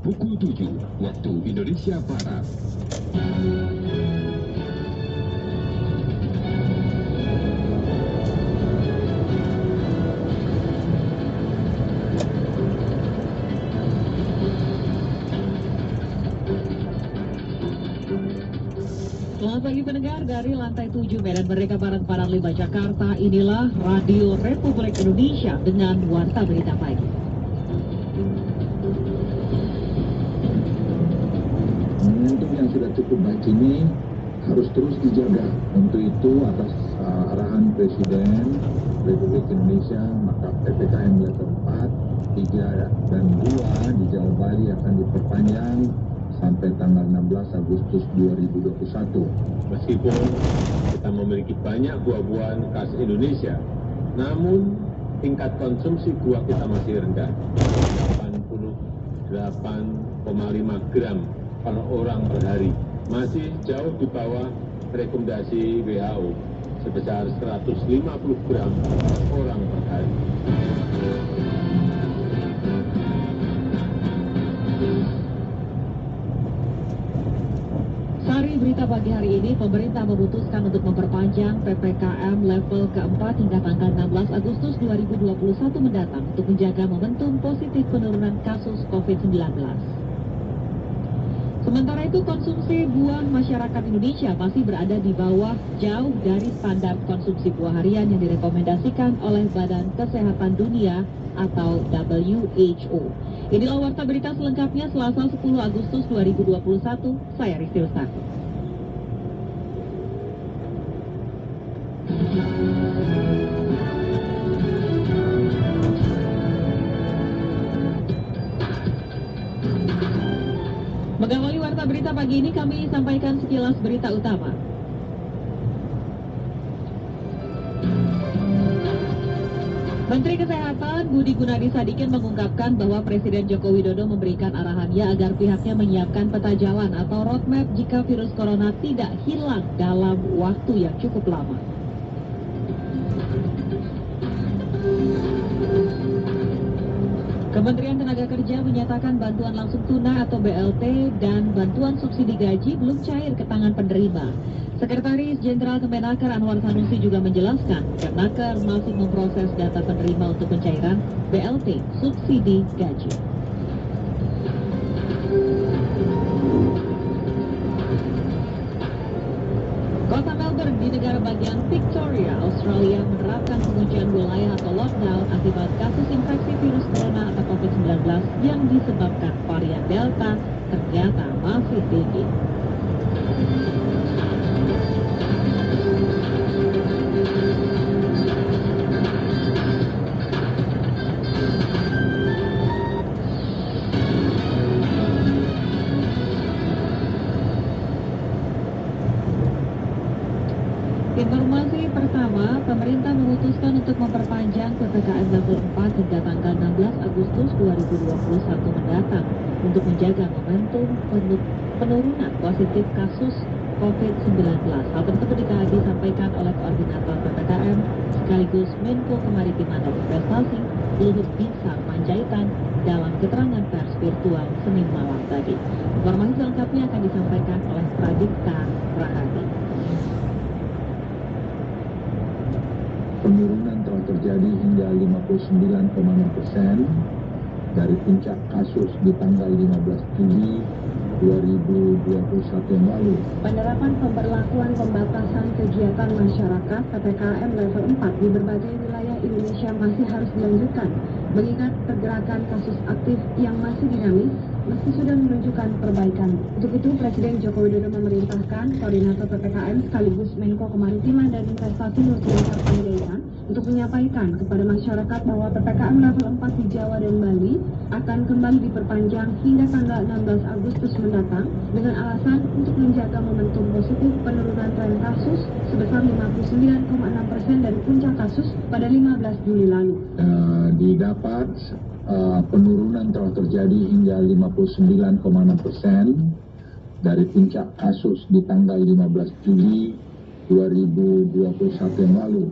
pukul 7 waktu Indonesia Barat. Selamat pagi pendengar dari lantai 7 Medan Merdeka Barat Barat 5 Jakarta. Inilah Radio Republik Indonesia dengan Warta Berita Pagi. Momentum yang sudah cukup baik ini harus terus dijaga. Untuk itu atas arahan Presiden Republik Indonesia, maka PPKM level 4, 3 dan 2 di Jawa Bali akan diperpanjang sampai tanggal 16 Agustus 2021. Meskipun kita memiliki banyak buah-buahan khas Indonesia, namun tingkat konsumsi buah kita masih rendah, 88,5 gram per orang per hari, masih jauh di bawah rekomendasi WHO sebesar 150 gram per orang per hari. Sari berita pagi hari ini, pemerintah memutuskan untuk memperpanjang PPKM level keempat hingga tanggal 16 Agustus 2021 mendatang untuk menjaga momentum positif penurunan kasus COVID-19. Sementara itu, konsumsi buah masyarakat Indonesia masih berada di bawah jauh dari standar konsumsi buah harian yang direkomendasikan oleh Badan Kesehatan Dunia atau WHO. Inilah Warta Berita selengkapnya Selasa 10 Agustus 2021, saya Rizky Lestari. Mengawali Warta Berita pagi ini, kami sampaikan sekilas berita utama. Menteri Kesehatan Budi Gunadi Sadikin mengungkapkan bahwa Presiden Joko Widodo memberikan arahannya agar pihaknya menyiapkan peta jalan atau roadmap jika virus corona tidak hilang dalam waktu yang cukup lama. Kementerian Tenaga Kerja menyatakan bantuan langsung tunai atau BLT dan bantuan subsidi gaji belum cair ke tangan penerima. Sekretaris Jenderal Kemenaker Anwar Sanusi juga menjelaskan, Kemenaker masih memproses data penerima untuk pencairan BLT subsidi gaji. Kota Melbourne di negara bagian Victoria, Australia menerapkan penguncian wilayah atau lockdown akibat kasus infeksi virus corona atau COVID-19 yang disebabkan varian Delta ternyata masih tinggi. Informasi pertama, pemerintah memutuskan untuk memperpanjang PPKM level 4 hingga tanggal 16 Agustus 2021 mendatang untuk menjaga momentum penurunan positif kasus COVID-19. Hal tersebut disampaikan oleh Koordinator PPKM sekaligus Menko Kemaritiman dan Investasi Luhut Binsar Panjaitan dalam keterangan pers virtual Senin malam tadi. Informasi selengkapnya akan disampaikan oleh Pradipta Rahadi. Penurunan telah terjadi hingga 59,6% dari puncak kasus di tanggal 15 Juli 2021 yang lalu. Penerapan pemberlakuan pembatasan kegiatan masyarakat PPKM level 4 di berbagai wilayah Indonesia masih harus dilanjutkan, mengingat pergerakan kasus aktif yang masih dinamis meski sudah menunjukkan perbaikan. Untuk itu, Presiden Joko Widodo memerintahkan Koordinator PPKM sekaligus Menko Kemaritiman dan Investasi Luhut Binsar Panjaitan untuk menyampaikan kepada masyarakat bahwa PPKM level 4 di Jawa dan Bali akan kembali diperpanjang hingga tanggal 16 Agustus mendatang dengan alasan untuk menjaga momentum positif penurunan tren kasus sebesar 59,6% dari puncak kasus pada 15 Juli lalu. Didapat penurunan telah terjadi hingga 59,6% dari puncak kasus di tanggal 15 Juli 2021 yang lalu.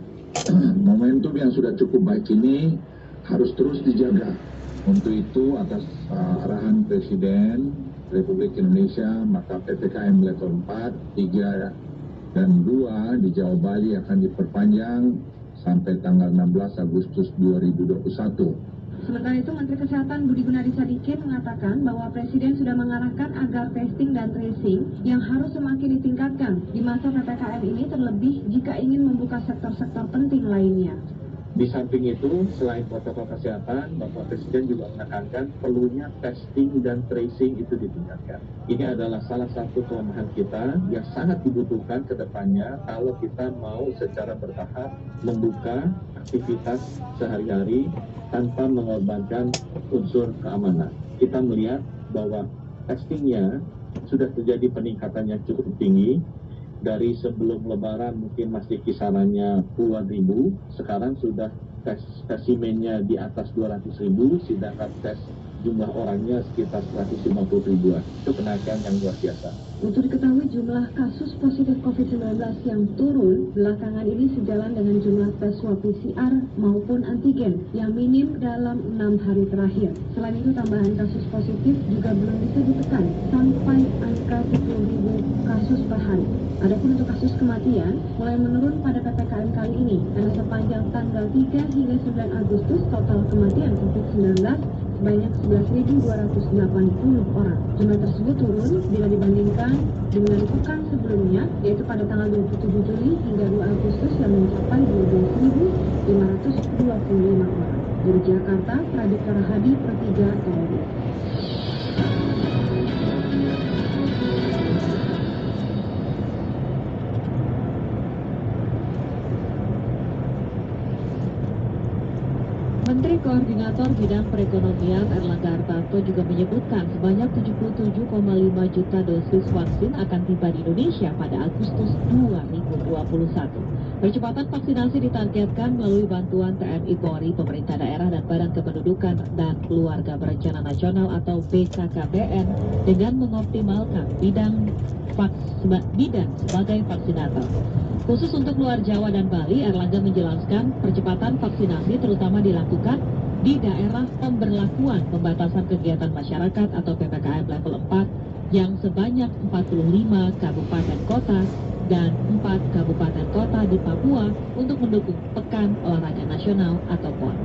Momentum yang sudah cukup baik ini harus terus dijaga. Untuk itu atas arahan Presiden Republik Indonesia, maka PPKM level 4, 3, dan 2 di Jawa Bali akan diperpanjang sampai tanggal 16 Agustus 2021. Sementara itu, Menteri Kesehatan Budi Gunadi Sadikin mengatakan bahwa Presiden sudah mengarahkan agar testing dan tracing yang harus semakin ditingkatkan di masa PPKM ini, terlebih jika ingin membuka sektor-sektor penting lainnya. Di samping itu, selain protokol kesehatan, Bapak Presiden juga menekankan perlunya testing dan tracing itu ditingkatkan. Ini adalah salah satu kelemahan kita yang sangat dibutuhkan ke depannya kalau kita mau secara bertahap membuka aktivitas sehari-hari tanpa mengorbankan unsur keamanan. Kita melihat bahwa testingnya sudah terjadi peningkatan yang cukup tinggi. Dari sebelum lebaran mungkin masih kisarannya puluhan ribu, sekarang sudah tes spesimennya di atas 200 ribu, sedangkan tes jumlah orangnya sekitar 150 ribuan. Itu kenaikan yang luar biasa. Untuk diketahui, jumlah kasus positif COVID-19 yang turun belakangan ini sejalan dengan jumlah tes swab PCR maupun antigen yang minim dalam 6 hari terakhir. Selain itu, tambahan kasus positif juga belum bisa ditekan sampai angka 10.000 kasus per hari. Adapun untuk kasus kematian mulai menurun pada PPKM kali ini, karena sepanjang tanggal 3 hingga 9 Agustus total kematian COVID-19 sebanyak 11.280 orang. Jumlah tersebut turun bila dibandingkan dengan pekan sebelumnya, yaitu pada tanggal 27 Juli hingga 2 Agustus yang mencapai 12.525 orang. Dari Jakarta, Pradipta Rahadi, Pro 3 TVRI. Menteri Koordinator Bidang Perekonomian Erlangga Hartarto juga menyebutkan sebanyak 77,5 juta dosis vaksin akan tiba di Indonesia pada Agustus 2021. Percepatan vaksinasi ditargetkan melalui bantuan TNI Polri, pemerintah daerah, dan Badan Kependudukan dan Keluarga Berencana Nasional atau BKKBN dengan mengoptimalkan bidan sebagai vaksinator. Khusus untuk luar Jawa dan Bali, Erlangga menjelaskan percepatan vaksinasi terutama dilakukan di daerah pemberlakuan pembatasan kegiatan masyarakat atau PPKM level 4 yang sebanyak 45 kabupaten kota dan 4 kabupaten kota di Papua untuk mendukung Pekan Olahraga Nasional atau PON.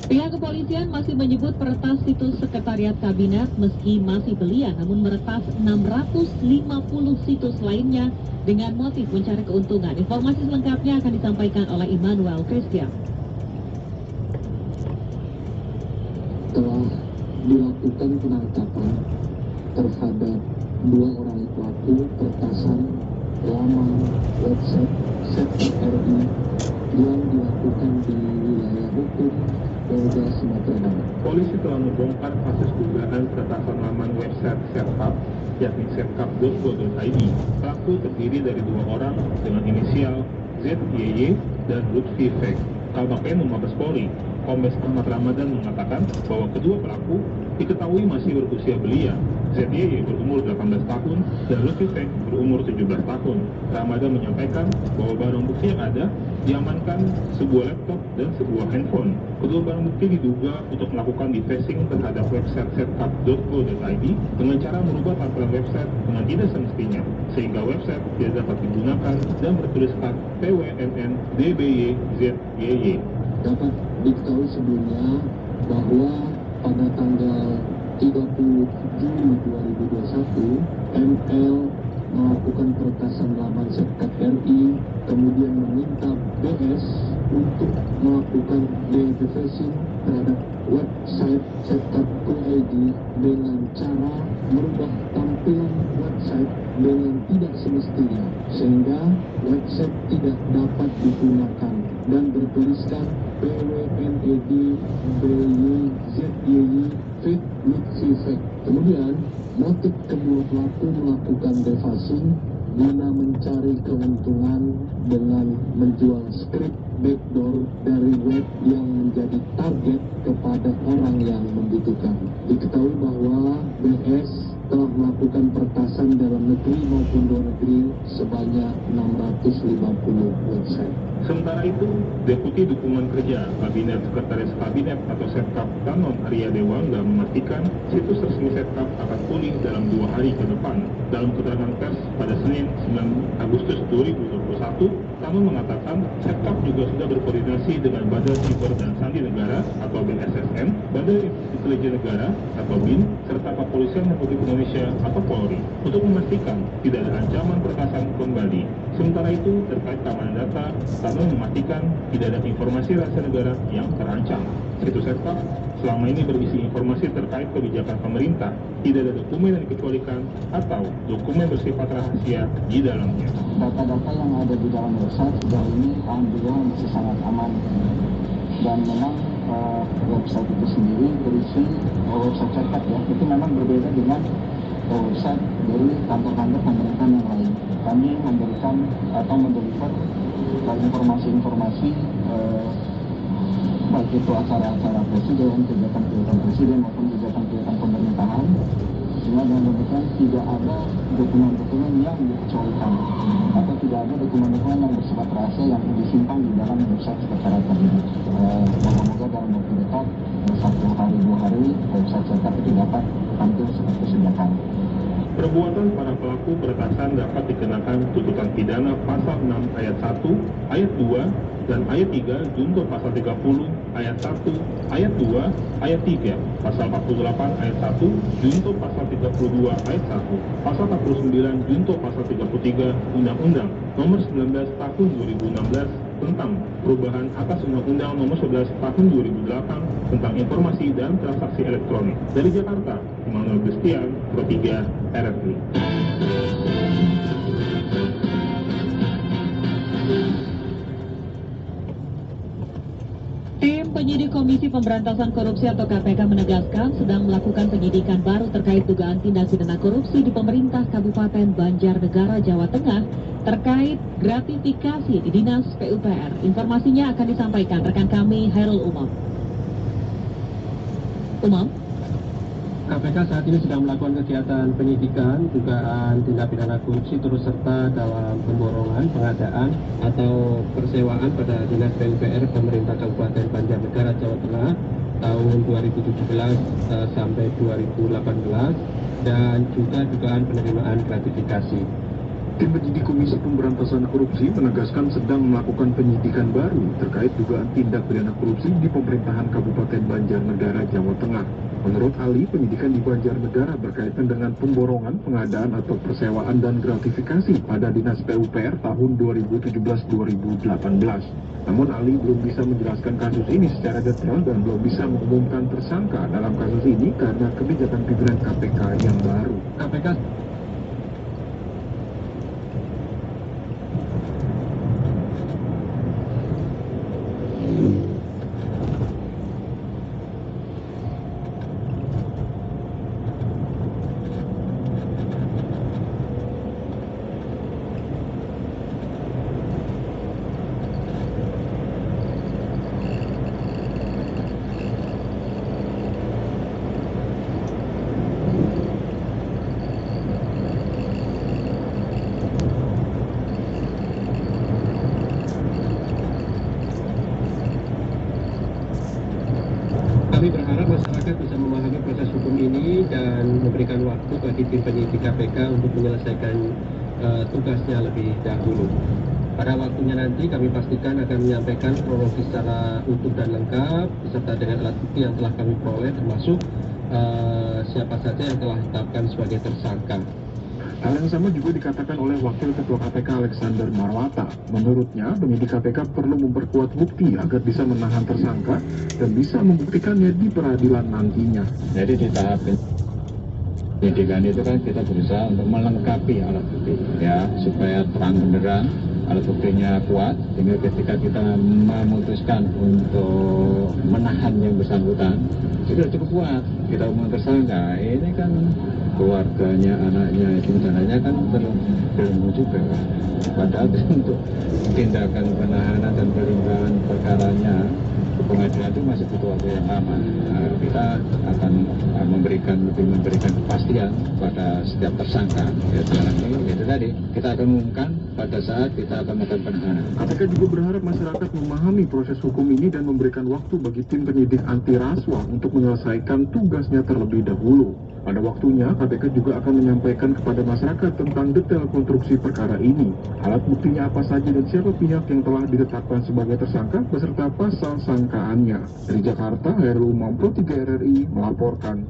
Pihak kepolisian masih menyebut peretas situs sekretariat kabinet meski masih belia, namun meretas 650 situs lainnya dengan motif mencari keuntungan. Informasi selengkapnya akan disampaikan oleh Immanuel Christian. Telah dilakukan penangkapan terhadap 2 orang pelaku peretasan laman website SET.RI yang dilakukan di wilayah hukum Polda Sumatera Barat. Polisi telah membongkar kasus dugaan peretasan laman website Setkap, yakni setkap.go.id. Pelaku terdiri dari 2 orang dengan inisial ZYY dan Lutfi Fek. Kabak Mabes Polri, Kombes Ahmad Ramadan mengatakan bahwa kedua pelaku diketahui masih berusia belia. ZYY berumur 18 tahun dan Lutfi Fek berumur 17 tahun. Ramadan menyampaikan bahwa barang bukti yang ada diamankan sebuah laptop dan sebuah handphone. Kedua barang bukti diduga untuk melakukan defacing terhadap website setkap.go.id dengan cara merubah tampilan website dengan tidak semestinya, sehingga website tidak dapat digunakan dan bertuliskan PWNN DBY ZYY. Dapat diketahui sebelumnya bahwa pada tanggal 30 Juli 2021, ML melakukan peretasan laman Setkap.RI, kemudian meminta BS untuk melakukan defacing terhadap website Setkap.id dengan cara merubah tampilan website dengan tidak semestinya, sehingga website tidak dapat digunakan dan bertuliskan PWNED BYZYY Lutfi Fek. Kemudian motif kedua pelaku melakukan defacing guna mencari keuntungan dengan menjual skrip backdoor dari web yang menjadi target kepada orang yang membutuhkan. Diketahui bahwa BS telah melakukan peretasan dalam negeri maupun luar negeri sebanyak 650 website. Sementara itu, Deputi Dukungan Kerja Kabinet Sekretaris Kabinet atau Setkap Tanon Arya Dewangga memastikan situs resmi Setkap akan pulih dalam 2 hari ke depan. Dalam keterangan pers pada Senin 9 Agustus 2021, Tanon mengatakan Setkap juga sudah berkoordinasi dengan Badan Siber dan Sandi Negara atau BSSN, Badan Intelijen Negara atau BIN, serta Kepolisian Republik Indonesia atau Polri untuk memastikan tidak ada ancaman peretasan kembali. Sementara itu, terkait keamanan data, Tanon memastikan tidak ada informasi rahasia negara yang terancam. Situs Setkap selama ini berisi informasi terkait kebijakan pemerintah, tidak ada dokumen yang dikecualikan atau dokumen bersifat rahasia di dalamnya. Data-data yang ada di dalam website sejauh ini alhamdulillah masih sangat aman, dan memang website itu sendiri berisi website Setkap ya, itu memang berbeda dengan website dari kantor-kantor pemerintahan yang lain. Kami memberikan atau mendeliver informasi-informasi baik itu acara-acara presiden, kegiatan-kegiatan presiden maupun kegiatan-kegiatan pemerintahan, sehingga dengan demikian tidak ada dokumen-dokumen yang dikecualikan atau tidak ada dokumen-dokumen yang bersifat rahasia yang disimpan di dalam website Sekretariat Kabinet. Moga-moga dalam waktu dekat 1 hari 2 hari website Setkap itu dapat tampil seperti sedia kala. Perbuatan para pelaku peretasan dapat dikenakan tuntutan pidana pasal 6 ayat 1, ayat 2, dan ayat 3 junto pasal 30, ayat 1, ayat 2, ayat 3, pasal 48 ayat 1 junto pasal 32 ayat 1, pasal 49 junto pasal 33 Undang-Undang Nomor 19 Tahun 2016 tentang perubahan atas Undang-Undang Nomor 11 Tahun 2008 tentang informasi dan transaksi elektronik. Dari Jakarta, Immanuel Christian, Pro 3 RRI. Tim penyidik Komisi Pemberantasan Korupsi atau KPK menegaskan sedang melakukan penyidikan baru terkait dugaan tindak pidana korupsi di pemerintah Kabupaten Banjarnegara, Jawa Tengah terkait gratifikasi di Dinas PUPR. Informasinya akan disampaikan rekan kami Hairul Umam. KPK saat ini sedang melakukan kegiatan penyidikan dugaan tindak pidana korupsi turut serta dalam pemborongan, pengadaan atau persewaan pada Dinas PUPR Pemerintah Kabupaten Banjarnegara, Jawa Tengah tahun 2017 sampai 2018 dan juga dugaan penerimaan gratifikasi. Tim penyidik Komisi Pemberantasan Korupsi menegaskan sedang melakukan penyidikan baru terkait dugaan tindak pidana korupsi di pemerintahan Kabupaten Banjarnegara, Jawa Tengah. Menurut Ali, penyidikan di Banjarnegara berkaitan dengan pemborongan, pengadaan atau persewaan dan gratifikasi pada Dinas PUPR tahun 2017-2018. Namun Ali belum bisa menjelaskan kasus ini secara detail dan belum bisa mengumumkan tersangka dalam kasus ini karena kebijakan pimpinan KPK yang baru. KPK berharap masyarakat bisa memahami proses hukum ini dan memberikan waktu bagi tim penyidik KPK untuk menyelesaikan tugasnya lebih dahulu. Pada waktunya nanti kami pastikan akan menyampaikan kronologi secara utuh dan lengkap beserta dengan alat bukti yang telah kami peroleh, termasuk siapa saja yang telah ditetapkan sebagai tersangka. Hal yang sama juga dikatakan oleh Wakil Ketua KPK Alexander Marwata. Menurutnya, penyidik KPK perlu memperkuat bukti agar bisa menahan tersangka dan bisa membuktikannya di peradilan nantinya. Jadi di tahap penyidikan itu kan kita berusaha untuk melengkapi alat bukti, ya, supaya terang benderang, alat buktinya kuat, sehingga ketika kita memutuskan untuk menahan yang bersangkutan, sudah cukup kuat. Kita umum tersangka, ini kan keluarganya, anaknya, itu sananya kan belum juga kan. Padahal untuk tindakan penahanan dan pelimpahan perkaranya ke pengadilan itu masih butuh waktu yang lama. Nah, kita akan memberikan kepastian pada setiap tersangka. Ya, sekarang ini itu tadi kita akan umumkan pada saat kita akan melakukan penahanan. KPK juga berharap masyarakat memahami proses hukum ini dan memberikan waktu bagi tim penyidik anti rasuah untuk menyelesaikan tugasnya terlebih dahulu. Pada waktunya, KPK juga akan menyampaikan kepada masyarakat tentang detail konstruksi perkara ini. Alat buktinya apa saja dan siapa pihak yang telah ditetapkan sebagai tersangka beserta pasal sangkaannya. Dari Jakarta, Hairul Umam, Pro 3 RRI melaporkan.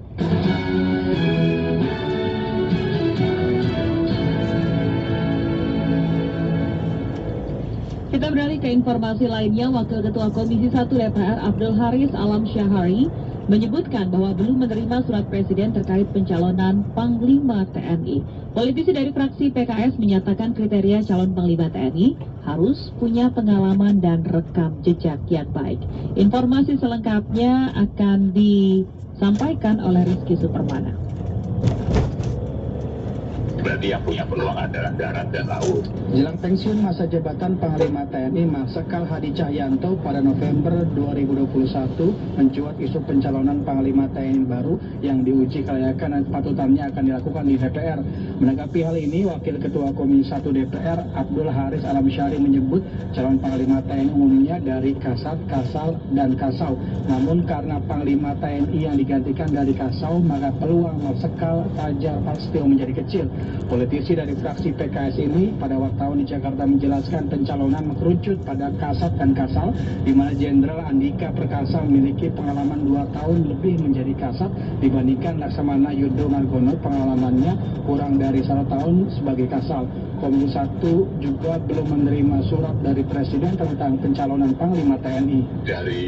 Kita beralih ke informasi lainnya. Wakil Ketua Komisi 1 DPR Abdul Haris Alam Syahari menyebutkan bahwa belum menerima surat presiden terkait pencalonan Panglima TNI. Politisi dari fraksi PKS menyatakan kriteria calon Panglima TNI harus punya pengalaman dan rekam jejak yang baik. Informasi selengkapnya akan disampaikan oleh Rizky Supermana. Berarti yang punya peluang adalah darat dan laut. Jelang pensiun masa jabatan Panglima TNI Marsikal Hadi Cahyanto pada November 2021 mencuat isu pencalonan Panglima TNI baru yang diuji kelayakan dan kepatutannya akan dilakukan di DPR. Menanggapi hal ini, Wakil Ketua Komisi 1 DPR Abdul Haris Alam Syahari menyebut calon Panglima TNI umumnya dari Kasat, Kasal, dan Kasau. Namun karena Panglima TNI yang digantikan dari Kasau, maka peluang Marsikal Fajar Prasetyo menjadi kecil. Politisi dari fraksi PKS ini pada wartawan di Jakarta menjelaskan pencalonan mengerucut pada Kasat dan Kasal, di mana Jenderal Andika Perkasa memiliki pengalaman 2 tahun lebih menjadi Kasat dibandingkan Laksamana Yudho Margono pengalamannya kurang dari 1 tahun sebagai Kasal. Komisi 1 juga belum menerima surat dari Presiden tentang pencalonan Panglima TNI. Dari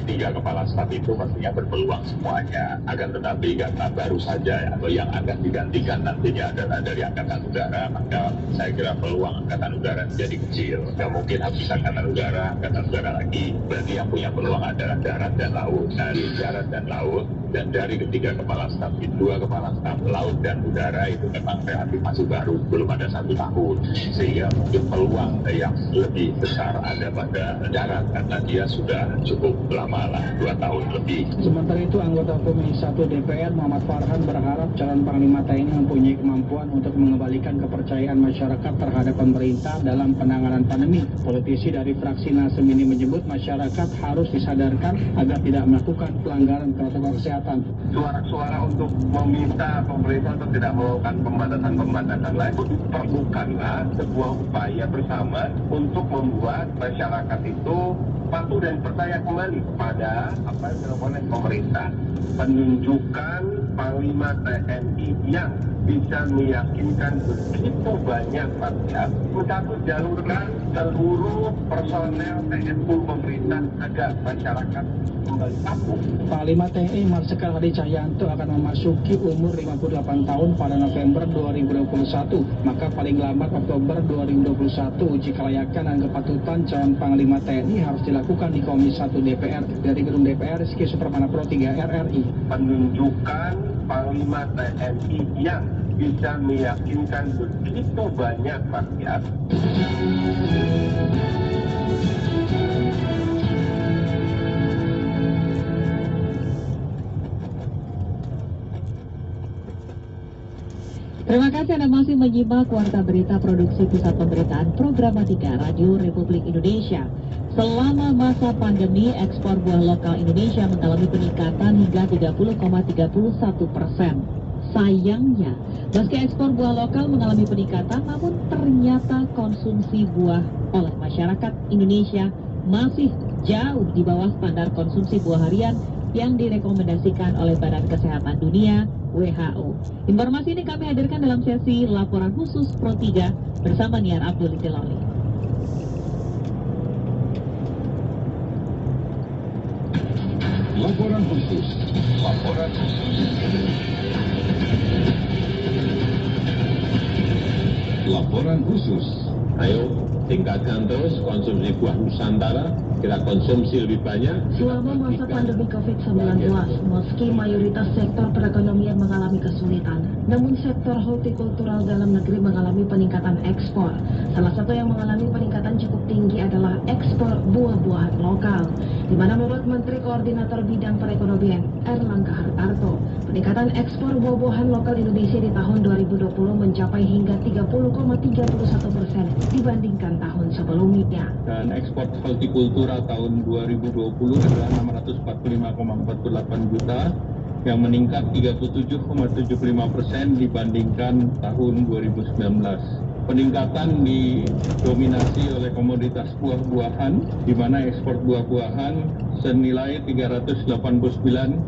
3 kepala staf itu pastinya berpeluang semuanya. Akan tetapi karena baru saja atau yang akan digantikan nantinya adalah dari Angkatan Udara, maka saya kira peluang Angkatan Udara menjadi kecil. Nggak mungkin habis Angkatan Udara lagi. Berarti yang punya peluang adalah darat dan laut. Dari darat dan laut dan dari ketiga kepala staf, 2 kepala staf laut dan udara itu memang relatif masih baru, belum ada 1 tahun, sehingga mungkin peluang yang lebih besar ada pada darat karena dia sudah cukup lama lah, 2 tahun lebih. Sementara itu, anggota Komisi 1 DPR Muhammad Farhan berharap calon Panglima TNI mempunyai kemampuan untuk mengembalikan kepercayaan masyarakat terhadap pemerintah dalam penanganan pandemi. Politisi dari fraksi Nasdem ini menyebut masyarakat harus disadarkan agar tidak melakukan pelanggaran protokol kesehatan. Suara-suara untuk meminta pemerintah untuk tidak melakukan pembatasan lain perlukanlah sebuah upaya bersama untuk membuat masyarakat itu patuh dan percaya kembali pada apa yang dilakukan oleh pemerintah. Penunjukan Panglima TNI yang bisa meyakinkan begitu banyak rakyat untuk jalurkan seluruh personel TNI pemerintah agar masyarakat kembali patuh. Panglima TNI Marsikal Hadi Cahyanto akan memasuki umur 58 tahun pada November 2021. Maka paling lambat Oktober 2021 uji kelayakan dan kepatutan calon Panglima TNI harus dilakukan di Komisi 1 DPR. Dari Gedung DPR, Rizky Supermana, Pro 3 RRI. Penunjukan Panglima TNI yang bisa meyakinkan begitu banyak rakyat. Terima kasih Anda masih menyimak Warta Berita Produksi Pusat Pemberitaan Programatika Radio Republik Indonesia. Selama masa pandemi, ekspor buah lokal Indonesia mengalami peningkatan hingga 30,31%. Sayangnya, meski ekspor buah lokal mengalami peningkatan, namun ternyata konsumsi buah oleh masyarakat Indonesia masih jauh di bawah standar konsumsi buah harian yang direkomendasikan oleh Badan Kesehatan Dunia WHO. Informasi ini kami hadirkan dalam sesi laporan khusus Pro 3 bersama Niar Abdul Jalali. Laporan khusus. Laporan khusus. Ayo tingkatkan terus konsumsi buah Nusantara kita konsumsi lebih banyak. Selama masa pandemi COVID-19, meski mayoritas sektor perekonomian mengalami kesulitan, namun sektor hortikultural dalam negeri mengalami peningkatan ekspor. Salah satu yang mengalami peningkatan cukup tinggi adalah ekspor buah-buahan lokal, di mana menurut Menteri Koordinator Bidang Perekonomian Erlangga Hartarto, peningkatan ekspor buah-buahan lokal Indonesia di tahun 2020 mencapai hingga 30,31% dibandingkan tahun sebelumnya. Dan ekspor hortikultura tahun 2020 adalah 645,48 juta yang meningkat 37,75% dibandingkan tahun 2019. Peningkatan didominasi oleh komoditas buah-buahan, di mana ekspor buah-buahan senilai 389,9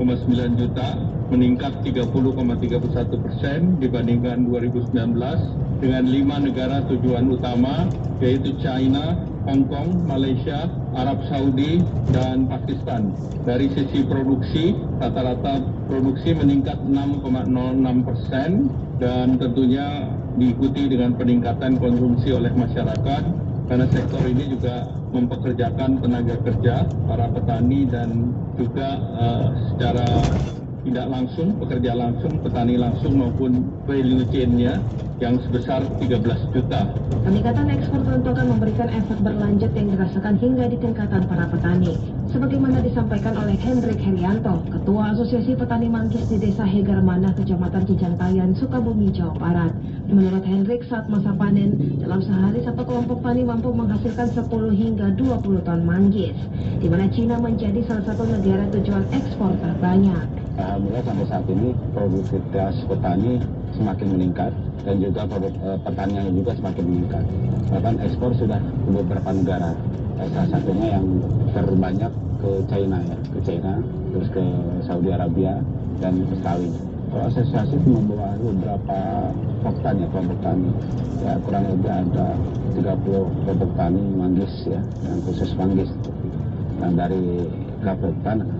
juta, meningkat 30,31% dibandingkan 2019 dengan 5 negara tujuan utama, yaitu China, Hong Kong, Malaysia, Arab Saudi, dan Pakistan. Dari sisi produksi, rata-rata produksi meningkat 6,06% dan tentunya diikuti dengan peningkatan konsumsi oleh masyarakat karena sektor ini juga mempekerjakan tenaga kerja, para petani dan juga secara tidak langsung, pekerja langsung, petani langsung maupun value chain-nya yang sebesar 13 juta. Peningkatan ekspor tentu akan memberikan efek berlanjut yang dirasakan hingga di tingkatan para petani. Sebagaimana disampaikan oleh Hendrik Herianto, Ketua Asosiasi Petani Manggis di Desa Hegarmana, Kecamatan Cijantayan, Sukabumi, Jawa Barat. Menurut Hendrik, saat masa panen, dalam sehari satu kelompok tani mampu menghasilkan 10 hingga 20 ton manggis, di mana Cina menjadi salah satu negara tujuan ekspor terbanyak. Alhamdulillah sampai saat ini produktivitas petani semakin meningkat dan juga pertanian juga semakin meningkat. Bahkan ekspor sudah ke beberapa negara. Salah satunya yang terbanyak ke China ya, terus ke Saudi Arabia dan ke Australia. Kalau asosiasi membawa beberapa kelompok tani, ya kurang lebih ada 30 kelompok tani manggis ya, yang khusus manggis. Dan dari kelompok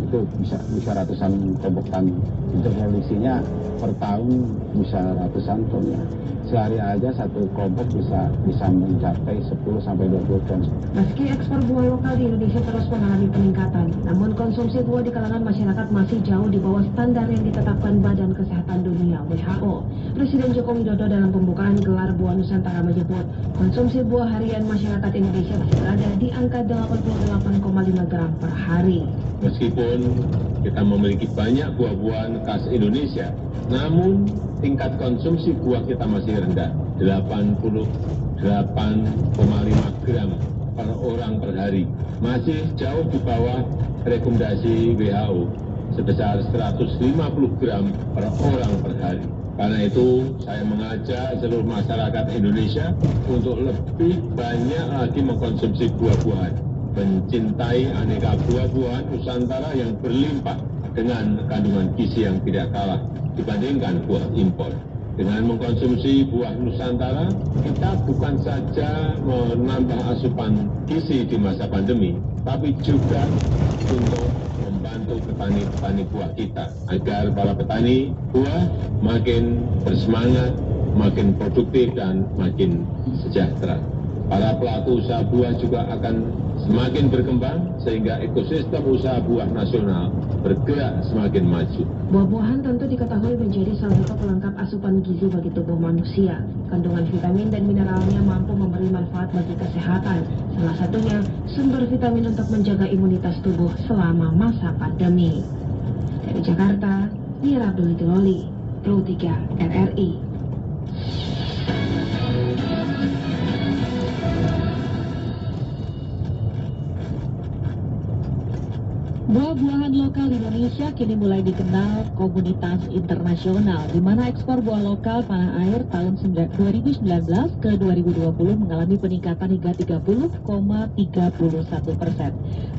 itu bisa ratusan kelompok tani. Untuk produksinya per tahun bisa ratusan ton ya. Sehari aja satu kelompok bisa mencapai 10-20 ton. Meski ekspor buah lokal di Indonesia terus mengalami peningkatan, namun konsumsi buah di kalangan masyarakat masih jauh di bawah standar yang ditetapkan Badan Kesehatan Dunia (WHO). Presiden Joko Widodo dalam pembukaan gelar Buah Nusantara menyebut, konsumsi buah harian masyarakat Indonesia masih berada di angka 88,5 gram per hari. Meskipun kita memiliki banyak buah-buahan khas Indonesia, namun tingkat konsumsi buah kita masih rendah, 88,5 gram per orang per hari. Masih jauh di bawah rekomendasi WHO sebesar 150 gram per orang per hari. Karena itu, saya mengajak seluruh masyarakat Indonesia untuk lebih banyak lagi mengkonsumsi buah-buahan, mencintai aneka buah-buahan Nusantara yang berlimpah dengan kandungan gizi yang tidak kalah dibandingkan buah impor. Dengan mengkonsumsi buah Nusantara, kita bukan saja menambah asupan gizi di masa pandemi, tapi juga untuk membantu petani-petani buah kita, agar para petani buah makin bersemangat, makin produktif, dan makin sejahtera. Para pelaku usaha buah juga akan semakin berkembang sehingga ekosistem usaha buah nasional bergerak semakin maju. Buah-buahan tentu diketahui menjadi salah satu pelengkap asupan gizi bagi tubuh manusia. Kandungan vitamin dan mineralnya mampu memberi manfaat bagi kesehatan. Salah satunya sumber vitamin untuk menjaga imunitas tubuh selama masa pandemi. Dari Jakarta, Mira Abdul-Loli, Pro 3 RRI. Buah-buahan lokal Indonesia kini mulai dikenal komunitas internasional, di mana ekspor buah lokal tanah air tahun 2019 ke 2020 mengalami peningkatan hingga 30,31%.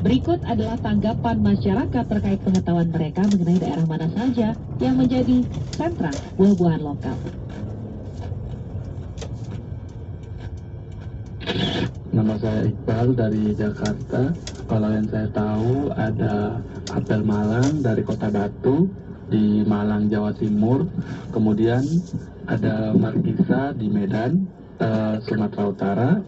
Berikut adalah tanggapan masyarakat terkait pengetahuan mereka mengenai daerah mana saja yang menjadi sentra buah-buahan lokal. Nama saya Iqbal dari Jakarta. Kalau yang saya tahu ada apel Malang dari Kota Batu di Malang, Jawa Timur. Kemudian ada Markisa di Medan, Sumatera Utara.